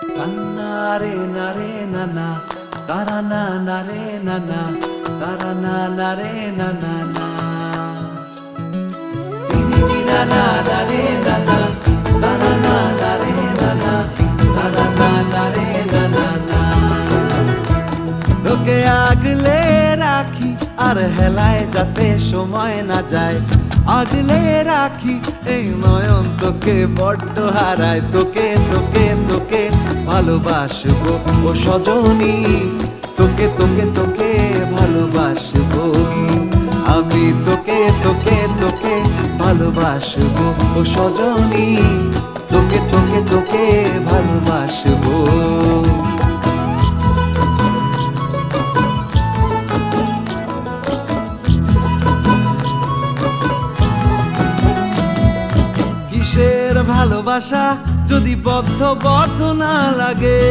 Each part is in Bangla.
Tanare nare nana, tarana nare nana, tarana nare nana na. Tini nana nare nana, tarana nare nana, tarana nare nana na. তোকে আগলে রাখি আর হেলায় যাতে সময় না যায়, আগলে রাখি এই নয়ন তোকে বড্ড হারায়। তোকে তোকে তোকে ভালোবাসবো ও সজনী, তোকে তোকে তোকে ভালোবাসবো আমি। তোকে তোকে তোকে ভালোবাসবো ও সজনী, তোকে তোকে তোকে ভালোবাসবো। কিসের ভালোবাসা যদি বদ্ধ বদ্ধ না লাগে,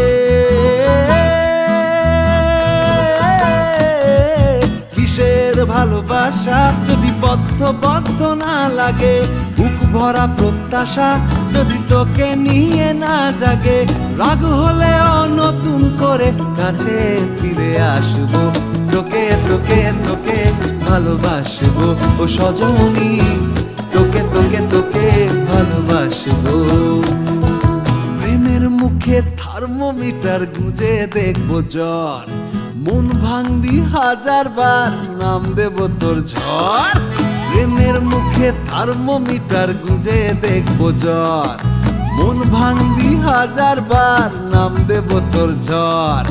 কিসের ভালোবাসা যদি বদ্ধ বদ্ধ না লাগে, বুক ভরা প্রত্যাশা যদি তোকে নিয়ে না জাগে, রাগ হলেও নতুন করে কাছে ফিরে আসবো। তোকে তোকে তোকে ভালোবাসবো ও সজনী, তোকে তোকে তোকে ভালোবাসবো। প্রেমের মুখে থার্মোমিটার গুঁজে দেখবো জ্বর, মন ভাঙবি হাজার বার নাম দেব তোর ঝড়। প্রেমের মুখে থার্মোমিটার গুঁজে দেখবো জ্বর, মন ভাঙবি হাজার বার নাম দেব তোর ঝড়।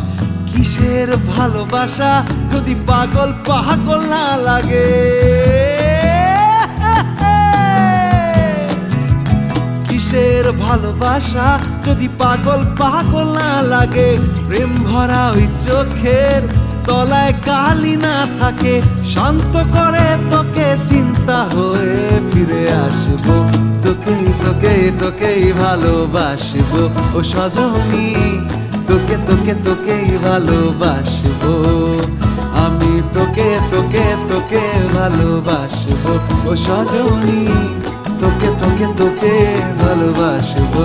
কিসের ভালোবাসা যদি পাগল পাগল না লাগে, কিসের ভালোবাসা যদি পাগল পাগল না লাগে, প্রেম ভরা ওই চোখের তলায় কালি না থাকে, শান্ত করে তোকে চিন্তা হয়ে ফিরে আসবো। তোকে তোকে তোকেই ভালোবাসবো ও সজনী, তোকে তোকে তোকেই ভালোবাসবো আমি। তোকে তোকে তোকে ভালোবাসবো ও সজনী, তোকে তোকে তোকে ভালোবাসবো।